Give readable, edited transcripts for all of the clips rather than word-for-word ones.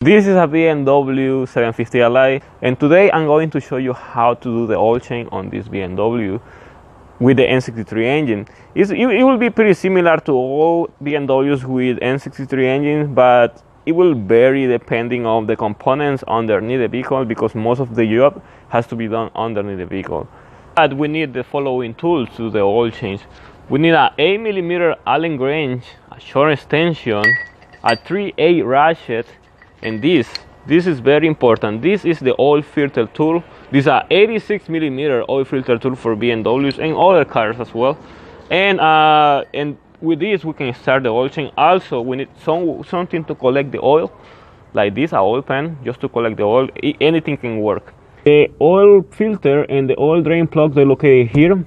This is a BMW 750 Li, and today I'm going to show you how to do the oil change on this BMW with the N63 engine. It will be pretty similar to all BMWs with N63 engines, but it will vary depending on the components underneath the vehicle, because most of the job has to be done underneath the vehicle. But we need the following tools to do the oil change. We need an 8mm Allen wrench, a short extension, a 3/8 ratchet, and this is very important. This is the oil filter tool. This is an 86mm oil filter tool for BMWs and other cars as well. And with this we can start the oil change. Also, we need something to collect the oil, like this, an oil pan, just to collect the oil. Anything can work. The oil filter and the oil drain plugs are located here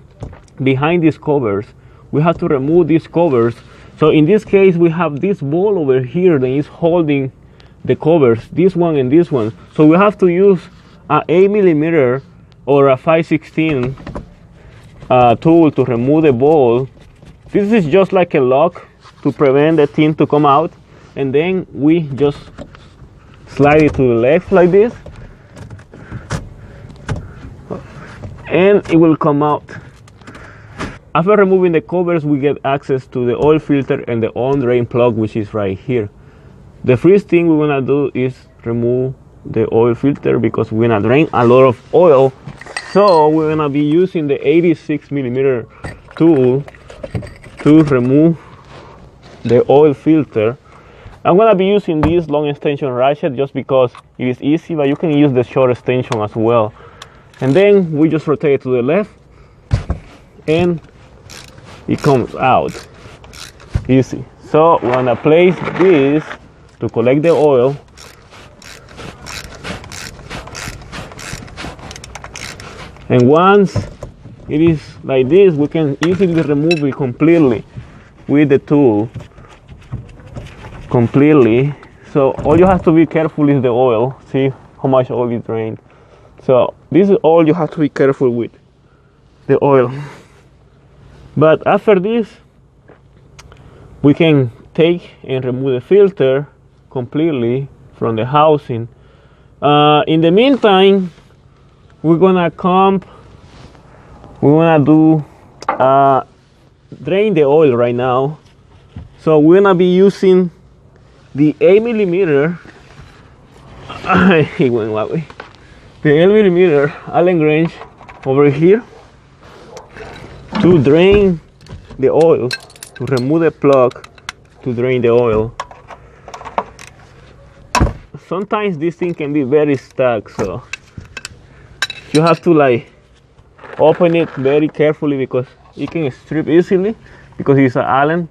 behind these covers. We have to remove these covers. So in this case, we have this ball over here that is holding the covers, this one and this one. So we have to use an 8mm or a 5/16 tool to remove the ball. This is just like a lock to prevent the thing to come out, and then we just slide it to the left like this, and it will come out. After removing the covers, we get access to the oil filter and the oil drain plug, which is right here. The first thing we're gonna do is remove the oil filter, because we're gonna drain a lot of oil. So we're gonna be using the 86mm tool to remove the oil filter. I'm gonna be using this long extension ratchet just because it is easy, but you can use the short extension as well. And then we just rotate it to the left, and it comes out easy. So we're gonna place this to collect the oil. And once it is like this, we can easily remove it completely with the tool. Completely. So all you have to be careful is the oil. See how much oil is drained. So this is all you have to be careful with, the oil. But after this, we can take and remove the filter completely from the housing. In the meantime, we're gonna do drain the oil right now. So we're gonna be using the 8mm he went that way. The 8mm Allen wrench over here to drain the oil, to remove the plug, to drain the oil. Sometimes this thing can be very stuck, so you have to like open it very carefully, because it can strip easily because it's an Allen.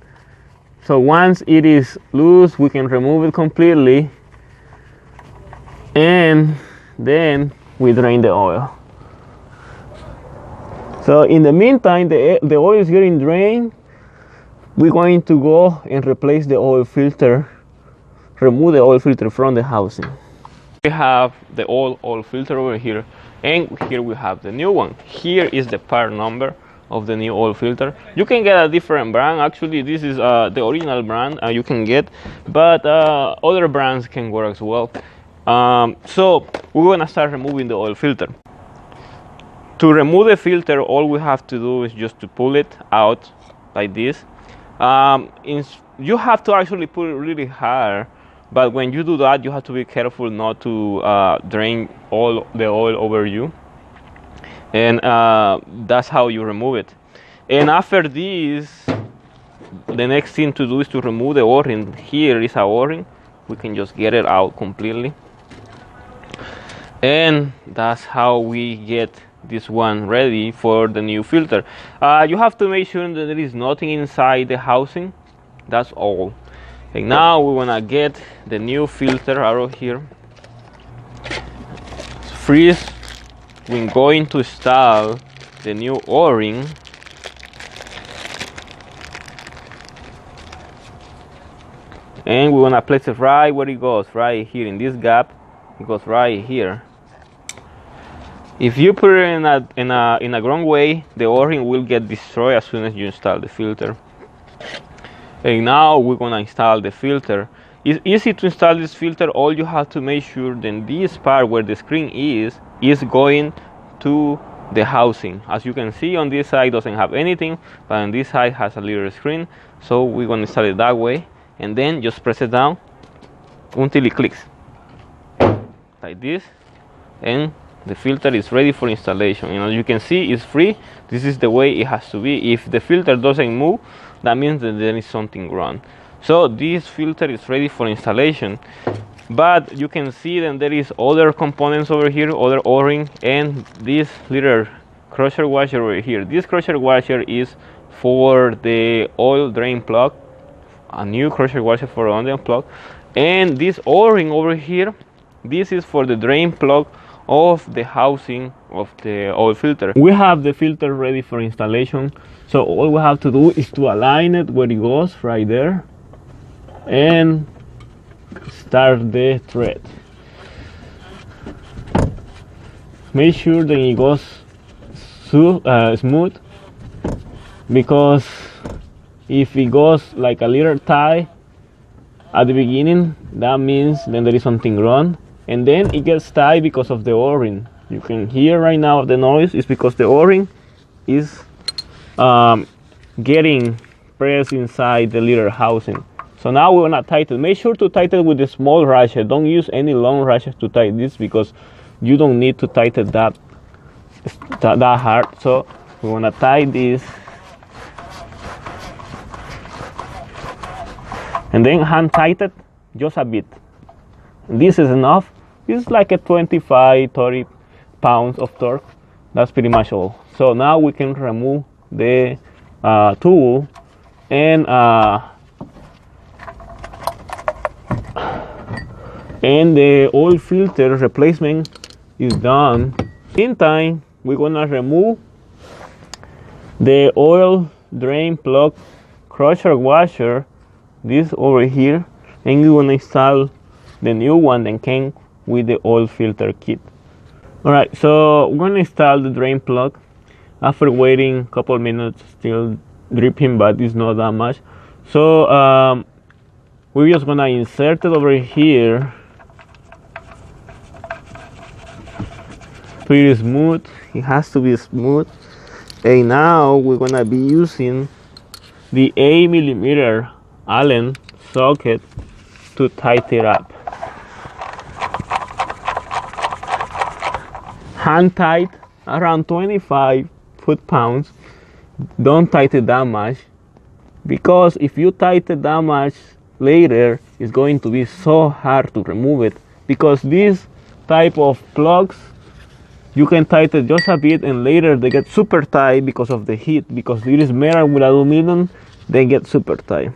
So once it is loose, we can remove it completely, and then we drain the oil. So in the meantime, the oil is getting drained. We're going to go and replace the oil filter, remove the oil filter from the housing. We have the oil filter over here, and here we have the new one. Here is the part number of the new oil filter. You can get a different brand. Actually, this is the original brand you can get, but other brands can work as well. So we're gonna start removing the oil filter. To remove the filter, all we have to do is just to pull it out like this. You have to actually pull it really hard, but when you do that, you have to be careful not to drain all the oil over you, and that's how you remove it. And after this, the next thing to do is to remove the O-ring. Here is a O-ring. We can just get it out completely, and that's how we get this one ready for the new filter. You have to make sure that there is nothing inside the housing. That's all. And now we want to get the new filter out of here. First, we're going to install the new O-ring. And we want to place it right where it goes, right here in this gap. It goes right here. If you put it in a wrong way, the O-ring will get destroyed as soon as you install the filter. And now we're gonna install the filter. It's easy to install this filter. All you have to make sure that this part where the screen is going to the housing. As you can see, on this side doesn't have anything, but on this side has a little screen. So we're going to install it that way, and then just press it down until it clicks like this, and the filter is ready for installation. And as you can see, it's free. This is the way it has to be. If the filter doesn't move, that means that there is something wrong. So this filter is ready for installation, but you can see that there is other components over here, other O-ring, and this little crusher washer over here. This crusher washer is for the oil drain plug, a new crusher washer for the oil plug, and this O-ring over here, this is for the drain plug of the housing of the oil filter. We have the filter ready for installation, so all we have to do is to align it where it goes, right there, and start the thread. Make sure that it goes smooth, because if it goes like a little tight at the beginning, that means then there is something wrong, and then it gets tight because of the O-ring. You can hear right now the noise is because the O-ring is getting pressed inside the little housing. So now we're gonna tighten. Make sure to tighten with the small ratchet. Don't use any long ratchet to tighten this, because you don't need to tighten that hard. So we wanna tie this, and then hand tighten just a bit. This is enough. It's like a 25-30 pounds of torque. That's pretty much all. So now we can remove the tool, and the oil filter replacement is done. Meantime, we're gonna remove the oil drain plug crusher washer, this over here, and we're gonna install the new one that came with the oil filter kit. Alright, so we're gonna install the drain plug. After waiting a couple minutes, still dripping, but it's not that much. So we're just gonna insert it over here. Pretty smooth. It has to be smooth. And now we're gonna be using the 8mm Allen socket to tighten it up. Hand tight around 25 foot-pounds. Don't tighten that much, because if you tighten that much later, it's going to be so hard to remove it, because these type of plugs, you can tighten just a bit and later they get super tight because of the heat, because it is metal with aluminum, they get super tight.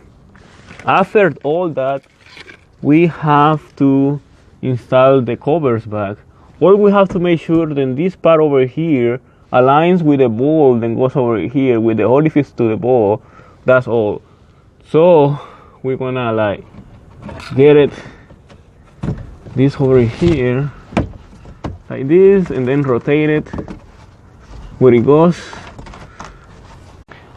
After all that, we have to install the covers back. All we have to make sure that this part over here aligns with the ball, then goes over here with the orifice to the ball. That's all. So we're gonna like get it this over here like this, and then rotate it where it goes.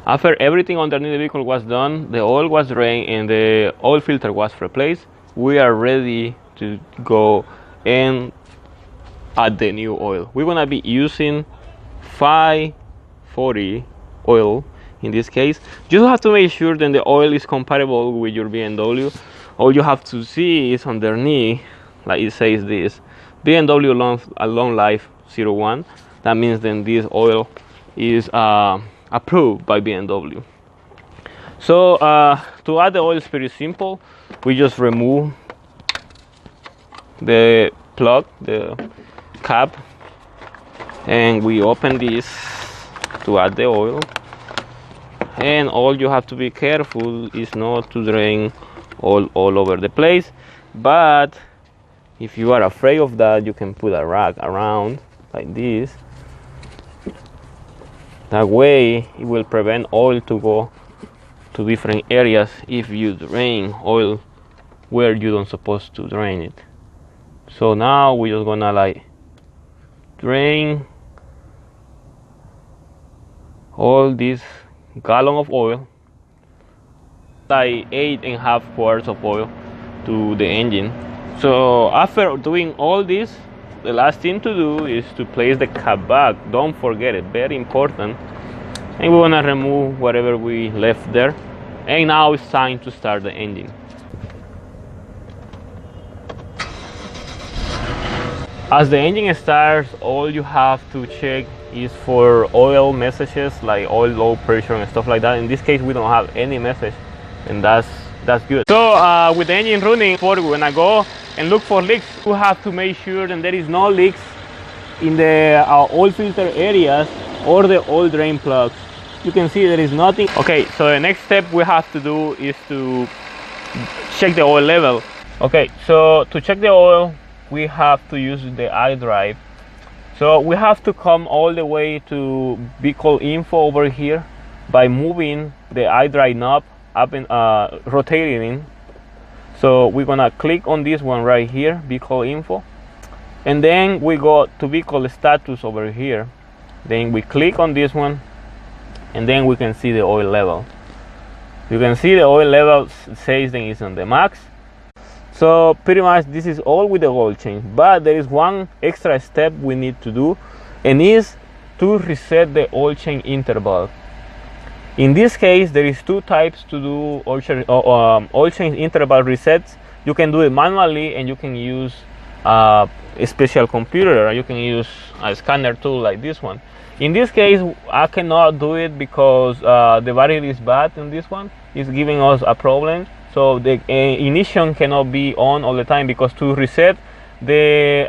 After everything underneath the vehicle was done, the oil was drained and the oil filter was replaced, we are ready to go and add the new oil. We're gonna be using 540 oil in this case. You have to make sure that the oil is compatible with your BMW. All you have to see is underneath, like it says this, BMW long life 01. That means then this oil is approved by BMW. So to add the oil is pretty simple. We just remove the plug, the cap, and we open this to add the oil. And all you have to be careful is not to drain all over the place, but if you are afraid of that, you can put a rag around like this. That way it will prevent oil to go to different areas if you drain oil where you don't supposed to drain it. So now we're just gonna like drain all this gallon of oil, like 8.5 quarts of oil. to the engine. So after doing all this, the last thing to do is to place the cap back. Don't forget it, very important. And we want to remove whatever we left there. And now it's time to start the engine. As the engine starts, all you have to check is for oil messages like oil low pressure and stuff like that. In this case, we don't have any message, and that's good. So with the engine running, when I go and look for leaks, you have to make sure that there is no leaks in the oil filter areas or the oil drain plugs. You can see there is nothing. Okay, so the next step we have to do is to check the oil level. Okay, so to check the oil, we have to use the iDrive. So we have to come all the way to vehicle info over here by moving the iDrive knob up and rotating. So we're gonna click on this one right here, vehicle info, and then we go to vehicle status over here. Then we click on this one, and then we can see the oil level. You can see the oil level says that it's on the max. So pretty much this is all with the oil change, but there is one extra step we need to do, and is to reset the oil change interval. In this case, there is two types to do oil change interval resets. You can do it manually, and you can use a special computer, or you can use a scanner tool like this one. In this case, I cannot do it because the battery is bad in this one. It's giving us a problem. So the ignition cannot be on all the time, because to reset the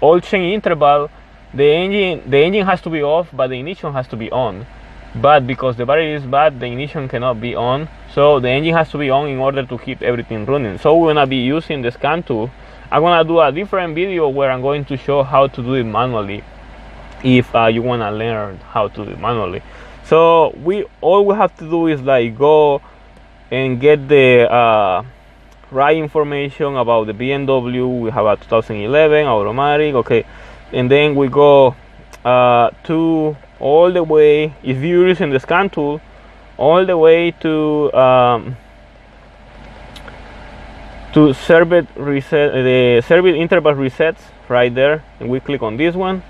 oil change interval, the engine has to be off, but the ignition has to be on. But because the battery is bad, the ignition cannot be on. So the engine has to be on in order to keep everything running. So we're gonna be using the scan tool. I'm gonna do a different video where I'm going to show how to do it manually, if you wanna learn how to do it manually. So all we have to do is like go and get the right information about the BMW. We have a 2011 automatic, okay, and then we go to all the way, if you're using the scan tool, all the way to service reset, the service interval resets right there, and we click on this one,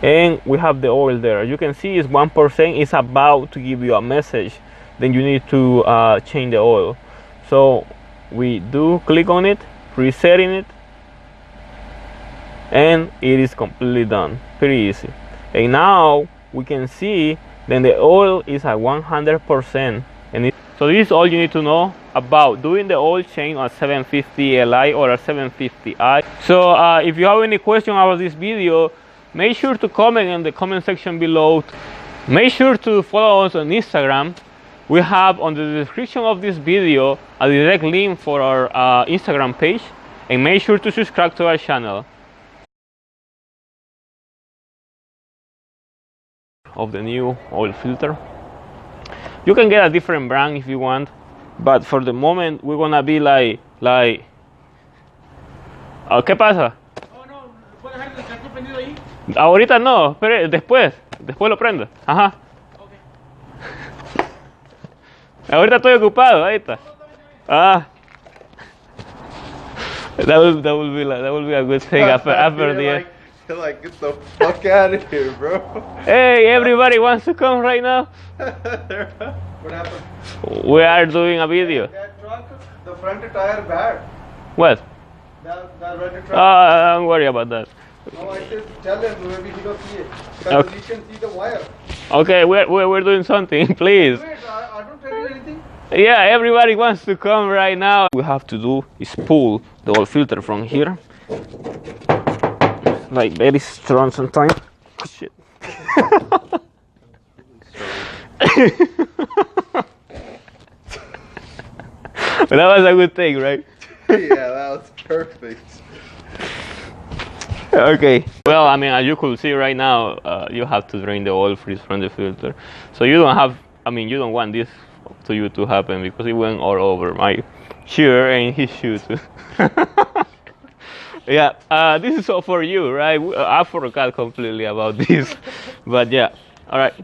and we have the oil there. You can see it's 1%. It's about to give you a message. Then you need to change the oil. So we do click on it, resetting it, and it is completely done. Pretty easy. And now we can see then the oil is at 100%. And so this is all you need to know about doing the oil change on a 750 Li or a 750i. So if you have any question about this video, make sure to comment in the comment section below. Make sure to follow us on Instagram. We have on the description of this video a direct link for our Instagram page, and make sure to subscribe to our channel. Of the new oil filter, you can get a different brand if you want, but for the moment we're gonna be like ¿qué pasa? Oh, no, ¿puedes dejar el cartón prendido ahí? Ahorita no, pero después lo prendo. Ajá. Okay. Ahorita estoy ocupado, ahí está. Ah. That will be a good thing after the You're like, get the fuck out of here, bro. Hey, everybody wants to come right now. What happened? We are doing a video. That truck, the front tire bad. What? That red truck. Don't worry about that. No, I said tell him, maybe he don't see it. Because Okay. he can see the wire. Okay, we're doing something, please. Wait, I don't tell you anything. Yeah, everybody wants to come right now. What we have to do is pull the oil filter from here. Like very strong sometimes. Oh, shit. But that was a good thing, right? Yeah, that was perfect. Okay. Well, I mean, as you could see right now, you have to drain the oil from the filter. So you don't have, I mean, you don't want this to you to happen, because it went all over my shirt and his shoes. Yeah, this is all for you, right? I forgot completely about this, but yeah, all right.